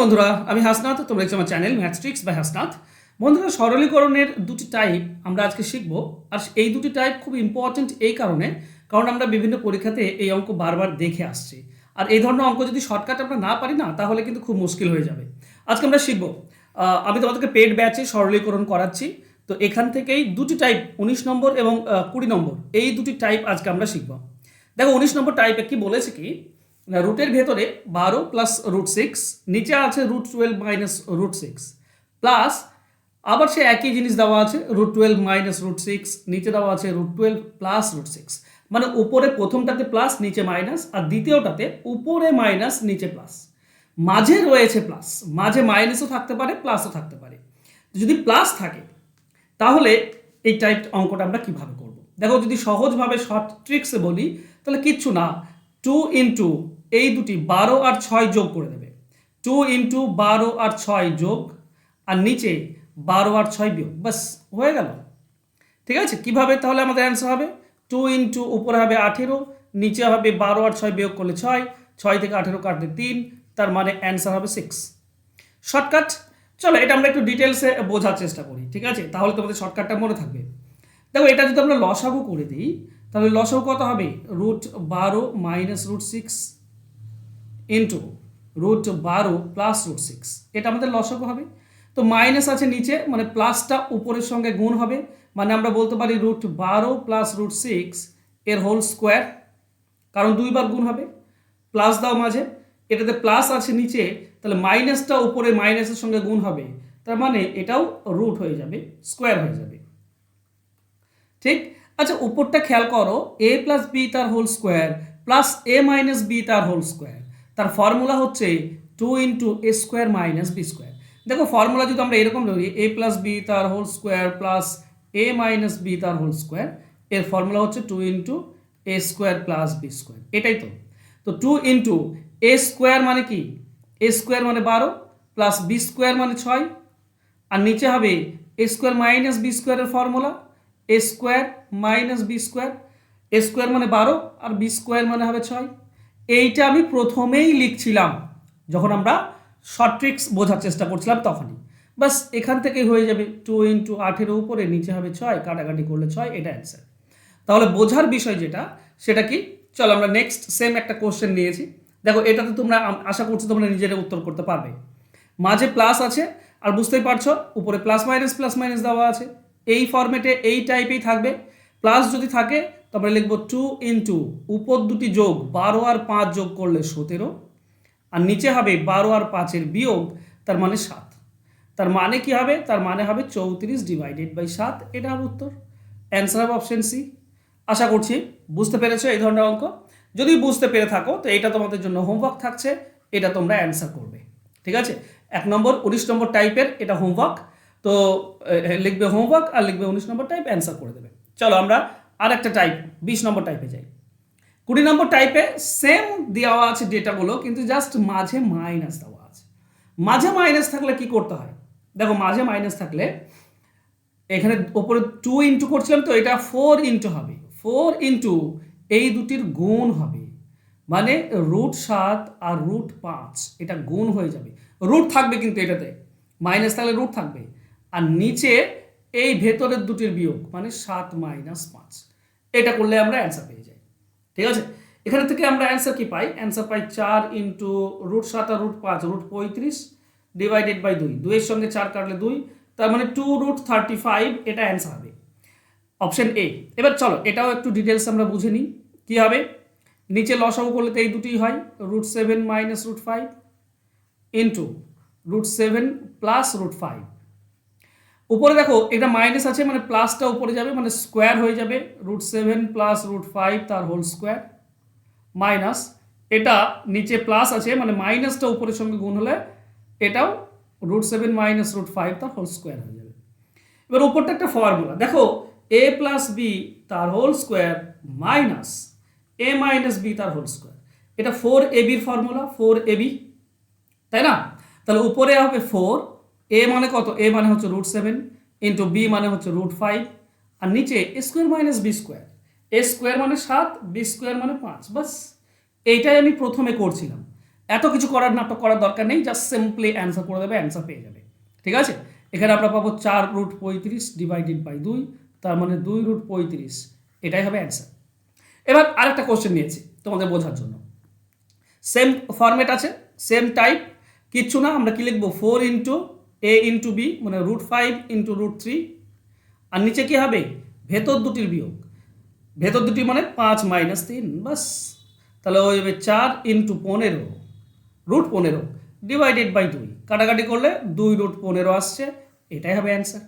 বন্ধুরা, আমি হাসনাত। তোমরা দেখছো আমার channel maths tricks by Hasnat. বন্ধুরা, সরলীকরণের দুটি টাইপ আমরা আজকে শিখবো। আর এই দুটি টাইপ খুব ইম্পর্টেন্ট এই কারণ আমরা বিভিন্ন পরীক্ষাতে এই অঙ্ক বারবার দেখে আসছি। আর এই ধরনের অঙ্ক যদি শর্টকাট আমরা না পারি না, তাহলে কিন্তু খুব মুশকিল হয়ে যাবে। আজকে আমরা শিখবো, আমি তোমাদেরকে পেড ব্যাচে সরলীকরণ করাচ্ছি। তো এখান থেকেই দুটি টাইপ 19 নম্বর এবং 20 নম্বর, এই দুটি টাইপ আজকে আমরা শিখবো। দেখো 19 নম্বর টাইপে কি বলেছে কি, রুটের ভেতরে 12 প্লাস √6, নিচে আছে √12 মাইনাস √6, প্লাস আবার সে একই জিনিস দেওয়া আছে √12 মাইনাস √6, নিচে দেওয়া আছে √12 প্লাস √6। মানে উপরে প্রথমটাতে প্লাস নিচে মাইনাস, আর দ্বিতীয়টাতে উপরে মাইনাস নিচে প্লাস, মাঝে রয়েছে প্লাস। মাঝে মাইনাসও থাকতে পারে প্লাসও থাকতে পারে। যদি প্লাস থাকে তাহলে এই টাইপ অঙ্কটা আমরা কিভাবে করব? দেখো, যদি সহজভাবে শর্ট ট্রিক্সে বলি তাহলে কিচ্ছু না, 2 ইন্টু এই দুটি 12 আর 6 যোগ করে দেবে। 2 ইন্টু 12 আর 6 যোগ, আর নিচে 12 আর 6 বিয়োগ, বাস হয়ে গেল। ঠিক আছে, কিভাবে তাহলে আমাদের অ্যান্সার হবে? 2 ইন্টু উপরে হবে 18, নিচে হবে 12 আর 6 বিয়োগ করলে 6, 6 থেকে 18 কাটলে 3, তার মানে অ্যান্সার হবে 6। শর্টকাট। চলো এটা আমরা একটু ডিটেলসে বোঝার চেষ্টা করি, ঠিক আছে? তাহলে তোমাদের শর্টকাটটা মনে থাকবে। দেখো, এটা যদি আমরা লসাগু করে দিই তাহলে লসাগু কত হবে? √12 মাইনাস √6 ইন্টু √12 প্লাস √6, এটা আমাদের লসাগু হবে। তো মাইনাস আছে নিচে, মানে প্লাসটা উপরের সঙ্গে গুণ হবে, মানে আমরা বলতে পারি √12 প্লাস √6 এর হোল স্কোয়ার, কারণ দুইবার গুণ হবে। প্লাস দাও মাঝে, এটাতে প্লাস আছে নিচে, তাহলে মাইনাসটা উপরে মাইনাসের সঙ্গে গুণ হবে, তার মানে এটাও রুট হয়ে যাবে, স্কোয়ার হয়ে যাবে। ঠিক। আচ্ছা, উপরটা খেয়াল করো, a প্লাস বি তার whole square plus a minus B তার হোল স্কোয়ার, তার ফর্মুলা হচ্ছে 2 into A square minus B square. দেখো, ফর্মুলা যদি আমরা এরকম ধরি, a প্লাস বি তার whole square plus a minus B তার হোল স্কোয়ার, এর ফর্মুলা হচ্ছে 2 into A square plus B square, এটাই তো। তো 2 ইন্টু এ স্কোয়ার মানে কি? এ স্কোয়ার মানে 12 প্লাস বি স্কোয়ার মানে 6, আর নিচে হবে এ স্কোয়ার মাইনাস বি স্কোয়ারের ফর্মুলা এ স্কোয়ার মাইনাস বি স্কোয়ার। এ স্কোয়ার মানে 12 আর বি স্কোয়ার মানে হবে 6। এইটা আমি প্রথমেই লিখছিলাম যখন আমরা শর্ট ট্রিক্স বোঝার চেষ্টা করছিলাম তখনই। বাস এখান থেকেই হয়ে যাবে 2 ইন্টু 18 উপরে নিচে হবে 6, কাটাকাটি করলে 6, এটা অ্যান্সার। তাহলে বোঝার বিষয় যেটা, সেটা কি? চলো আমরা নেক্সট সেম একটা কোশ্চেন নিয়েছি। দেখো, এটাতে তোমরা আশা করছি তোমরা নিজেরা উত্তর করতে পারবে। মাঝে প্লাস আছে, আর বুঝতেই পারছো উপরে প্লাস মাইনাস দেওয়া আছে। এই ফরম্যাটে এই টাইপেই থাকবে। প্লাস যদি থাকে তারপরে লিখবো 2 ইন্টু উপর দুটি যোগ 12 আর 5 যোগ করলে 17, আর নিচে হবে 12 আর 5-এর বিয়োগ, তার মানে 7। তার মানে কি হবে? তার মানে হবে 34 ডিভাইডেড বাই 7, এটা হবে উত্তর। অ্যান্সার হবে অপশন সি। আশা করছি বুঝতে পেরেছো এই ধরনের অঙ্ক। যদি বুঝতে পেরে থাকো তো এটা তোমাদের জন্য হোমওয়ার্ক থাকছে, এটা তোমরা অ্যান্সার করবে। ঠিক আছে, 1 নম্বর 19 নম্বর টাইপের এটা হোমওয়ার্ক। তো লিখবে হোমওয়ার্ক আর লিখবে 19 নম্বর টাইপ, অ্যান্সার করে দেবে। চলো আমরা আর একটা টাইপ 20 নম্বর টাইপে যাই। 20 নম্বর টাইপে সেম দেওয়া আছে ডেটাগুলো, কিন্তু জাস্ট মাঝে মাইনাস দেওয়া আছে। মাঝে মাইনাস থাকলে কি করতে হয়? দেখো, মাঝে মাইনাস থাকলে এখানে ওপরে 2 ইন্টু করছিলাম, তো এটা 4 ইন্টু হবে। 4 ইন্টু এই দুটির গুণ হবে, মানে √7 আর √5, এটা গুণ হয়ে যাবে। রুট থাকবে কিন্তু এটাতে, মাইনাস থাকলে রুট থাকবে, আর নিচে এই ভেতরের দুটির বিয়োগ, মানে 7 মাইনাস 5। এটা করলে আমরা অ্যান্সার পেয়ে যাই। ঠিক আছে, এখানে থেকে আমরা অ্যান্সার কি পাই? অ্যান্সার পাই 4 ইন্টু √7 আর √5, √35 ডিভাইডেড বাই 2, 2 এর সঙ্গে 4 কাটলে 2, তার মানে 2√35, এটা অ্যান্সার হবে অপশন এ। এবার চলো এটাও একটু ডিটেলস আমরা বুঝে নিই কী হবে। নিচে লসাগু করলে তো এই দুটোই হয়, √7 মাইনাস √5 ইন্টু √7 প্লাস √5। উপরে দেখো এটা মাইনাস আছে, মানে প্লাসটা উপরে যাবে, মানে স্কোয়ার হয়ে যাবে, √7 প্লাস √5 তার হোল স্কোয়ার, মাইনাস এটা নিচে প্লাস আছে, মানে মাইনাসটা উপরের সঙ্গে গুণ হলে এটাও √7 মাইনাস √5 তার হোল স্কোয়ার হয়ে যাবে। এবার উপরটা একটা ফর্মুলা দেখো, a প্লাস বি তার whole square minus a minus B তার হোল স্কোয়ার, এটা 4ab ফর্মুলা, 4ab, তাই না? তাহলে উপরে হবে 4, a মানে কত? a মানে হচ্ছে √7 ইন্টু b মানে হচ্ছে √5, আর নিচে a square minus b square, a square মানে 7, b স্কোয়ার মানে 5। বাস এইটাই আমি প্রথমে করছিলাম। এত কিছু নাটক করার দরকার নেই, জাস্ট সিম্পলি অ্যান্সার করে দেবে, অ্যান্সার পেয়ে যাবে। ঠিক আছে, এখানে আমরা পাবো 4√35 ডিভাইডেড বাই 2, তার মানে 2√35, এটাই হবে অ্যান্সার। এবার আরেকটা কোশ্চেন নিয়েছি তোমাদের বোঝার জন্য, সেম ফরম্যাট আছে, সেম টাইপ, কিচ্ছু না, আমরা কি লিখবো 4 ইন্টু a ইন্টু বি, মানে √5 ইন্টু √3, আর নিচে কি হবে ভেতর দুটির বিয়োগ, ভেতর দুটি মানে 5 - 3, বাস। তাহলে ওই হবে 4 ইন্টু 15 √15 ডিভাইডেড বাই 2, কাটাকাটি করলে 2√15 আসছে, এটাই হবে অ্যান্সার।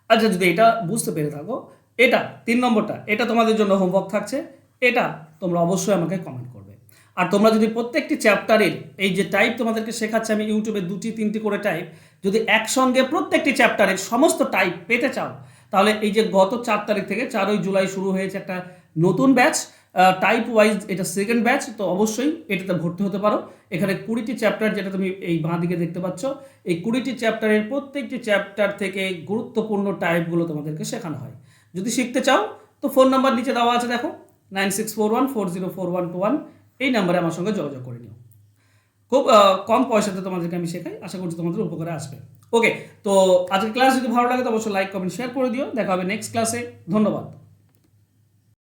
আচ্ছা, যদি এটা বুঝতে পেরে থাকো, এটা 3 নম্বরটা, এটা তোমাদের জন্য হোমওয়ার্ক থাকছে, এটা তোমরা অবশ্যই আমাকে কমেন্ট করবে। আর তোমরা যদি প্রত্যেকটি চ্যাপ্টারের এই যে টাইপ তোমাদেরকে শেখাচ্ছি আমি ইউটিউবে 2-3টি করে টাইপ, যদি একসঙ্গে প্রত্যেকটি চ্যাপ্টারের সমস্ত টাইপ পেতে চাও, তাহলে এই যে গত 4 তারিখ থেকে 4 জুলাই শুরু হয়েছে একটা নতুন ব্যাচ, টাইপ ওয়াইজ, এটা সেকেন্ড ব্যাচ, তো অবশ্যই এটাতে ভর্তি হতে পারো। এখানে 20টি চ্যাপ্টার, যেটা তুমি এই বাঁ দিকে দেখতে পাচ্ছ, এই 20টি চ্যাপ্টারের প্রত্যেকটি চ্যাপ্টার থেকে গুরুত্বপূর্ণ টাইপগুলো তোমাদেরকে শেখানো হয়। যদি শিখতে চাও তো ফোন নাম্বার নিচে দেওয়া আছে, দেখো 9641404121, এই নাম্বারে আমার সঙ্গে যোগাযোগ করে নিও। খুব কম পয়সাতে তোমাদেরকে আমি শেখাই, আশা করছি তোমাদের উপকারে আসবে। ওকে, তো আজকের ক্লাস যদি ভালো লাগে তো অবশ্যই লাইক কমেন্ট শেয়ার করে দিও। দেখা হবে নেক্সট ক্লাসে, ধন্যবাদ।